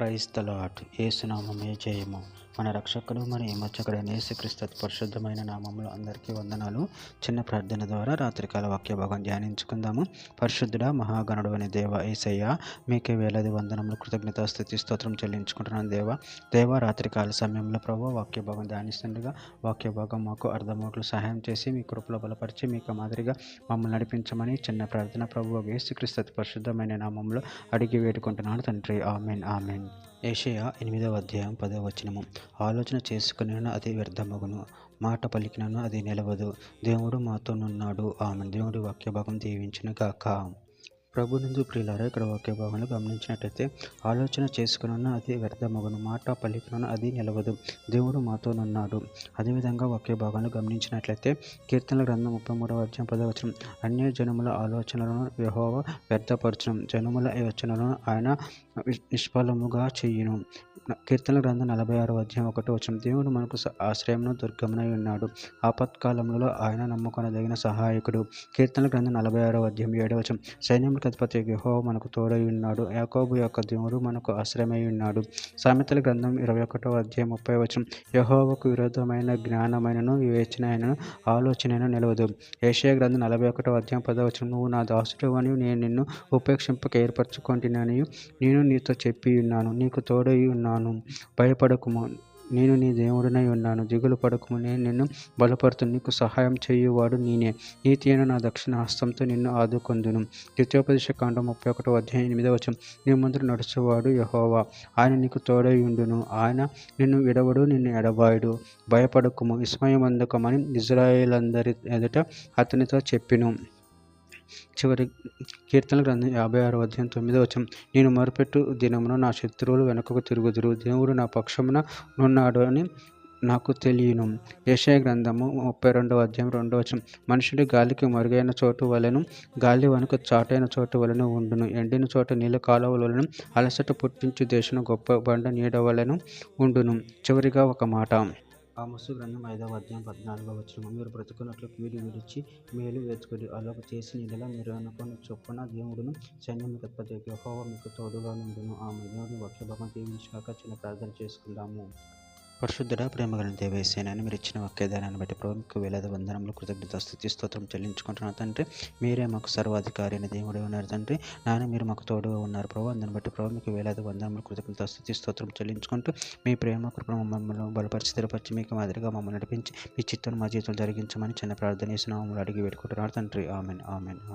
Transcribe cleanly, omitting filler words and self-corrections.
Praise the lord. యేసునామమే జయము. మన రక్షకుడు మన విమోచకుడైన యేసుక్రీస్తు పరిశుద్ధమైన నామంలో అందరికీ వందనాలు. చిన్న ప్రార్థన ద్వారా రాత్రికాల వాక్య భాగం ధ్యానించుకుందాము. పరిశుద్ధుడా మహాగణుడు అనే దేవ యేసయ్య, మీకే వేలాది వందనములు కృతజ్ఞత స్తుతి స్తోత్రం చెల్లించుకుంటున్నాను దేవ రాత్రికాల సమయంలో ప్రభు వాక్య భాగం ధ్యానిస్తుండగా వాక్య భాగం మాకు అర్థమవుట్లు సహాయం చేసి మీ కృపలో బలపరిచి మీకు మాదిరిగా మమ్మల్ని నడిపించమని చిన్న ప్రార్థన ప్రభు యేసుక్రీస్తు పరిశుద్ధమైన నామంలో అడిగి వేడుకుంటున్నాను తండ్రి. Amen amen. యెషయా 8వ అధ్యాయం 10వ వచనము. ఆలోచన చేసుకునిన అది వ్యర్థమగును, మాట పలికినను అది నిలవదు. దేవుడు మాతోనున్నాడు. ఆమెన్. దేవుడి వాక్య భాగం దీవించును గాక. ప్రభునందు ప్రియులారా, ఇక్కడ వాక్య భాగంలో గమనించినట్టయితే ఆలోచన చేసుకున్న అది వ్యర్థమగును, మాట పలికిన అది నిలవదు, దేవుడు మాతోనున్నాడు. అదేవిధంగా వాక్య భాగంలో గమనించినట్లయితే కీర్తనల గ్రంథం 33వ అధ్యాయం 10వ వచనం. అన్య జనముల ఆలోచనలను యెహోవా వ్యర్థపరచును, జనముల యోచనలను ఆయన నిష్ఫలముగా చేయును. కీర్తనల గ్రంథం 46వ అధ్యాయం 1వ వచనం. దేవుడు మనకు ఆశ్రయమును దుర్గమునై ఉన్నాడు, ఆపత్కాలములలో ఆయన నమ్ముకొనదగిన సహాయకుడు. కీర్తనల గ్రంథం 46వ అధ్యాయం 7వ వచనం. సైన్యములకు అధిపతి యెహోవా మనకు తోడై ఉన్నాడు, యాకోబు యొక్క దేవుడు మనకు ఆశ్రయమై ఉన్నాడు. సామెతల గ్రంథం 21వ అధ్యాయం 30వ వచనం. యెహోవాకు విరోధమైన జ్ఞానమైనను వివేచనైనను ఆలోచనైన నిలవదు. యెషయా గ్రంథం 41వ అధ్యాయం 10వ వచనం. నువ్వు నా దాసుడు అని నేను నిన్ను ఉపేక్షింపక ఏర్పరచుకొంటిననియు నేను నీతో చెప్పి ఉన్నాను, నీకు తోడై ఉన్నాను, భయపడకుము, నేను నీ దేవుడినై ఉన్నాను, దిగులు పడకుము, నేను నిన్ను బలపడుతు, నీకు సహాయం చేయువాడు నేనే, నీతి అయిన నా దక్షిణ హస్తంతో నిన్ను ఆదుకొందును. ద్వితీయోపదేశకాండం 31వ అధ్యాయం 8వ వచనం. నీ ముందు నడుచువాడు యెహోవా, ఆయన నీకు తోడై ఉండును, ఆయన నిన్ను విడవడు, నిన్ను ఎడబాయడు, భయపడకుము, విస్మయమందకమని ఇశ్రాయేలందరి ఎదుట అతనితో చెప్పెను. చివరి కీర్తన గ్రంథం 56వ అధ్యాయం 9వ వచనం. నేను మొరపెట్టు దినమున నా శత్రువులు వెనుకకు తిరుగుదురు, దేవుడు నా పక్షమున నున్నాడు అని నాకు తెలియను. యెషయా గ్రంథము 32వ అధ్యాయం 2వ వచనం. మనుషుడు గాలికి మరుగైన చోటు వలెను, గాలి వనుక చాటైన చోటు వలెను ఉండును, ఎండిన చోట నీళ్ళ కాలువల వలెను, అలసట పుట్టించు దేశం గొప్ప బండ నీడ వలెను ఉండును. చివరిగా ఒక మాట. ఆమోసు గ్రంథం 5వ అధ్యాయం 14వ వచనం. మీరు బ్రతుకున్నట్లు కీడు విడిచి మేలు వెతుకుడి, అలాగ చేసి నీళ్ళ మీరు అనుకున్న చొప్పున దేవుడును సైన్యములకు అధిపతి యెహోవా మీకు తోడుగా నుండును. ఆమె. దేవుని వాక్య భాగం దీవించాక చిన్న ప్రార్థన చేసుకుందాము. పరిశుద్ధుడా ప్రేమగల దేవ యేసయ్యా, మీరు ఇచ్చిన వాక్యదానాన్ని బట్టి ప్రభు మీకు వేలాది వందనములు కృతజ్ఞత స్తుతి స్తోత్రం చెల్లించుకుంటున్నాను తండ్రి. మీరే మాకు సర్వాధికారి అయిన దేవుడే ఉన్నారు తండ్రి. నాయన మీరు మాకు తోడుగా ఉన్నారు ప్రభు. అందుని బట్టి ప్రభు మీకు వేలాది వందనములు కృతజ్ఞత స్తుతి స్తోత్రం చెల్లించుకుంటూ మీ ప్రేమ కృప మమ్మల్ని బలపరిచి స్థిరపరిచి మీకు మాదిరిగా మమ్మల్ని నడిపించి మీ చిత్తాన్ని మా జీవితంలో జరిగించమని చిన్న ప్రార్థన చేసిన అడిగి పెట్టుకుంటున్నారు తండ్రి. Amen amen.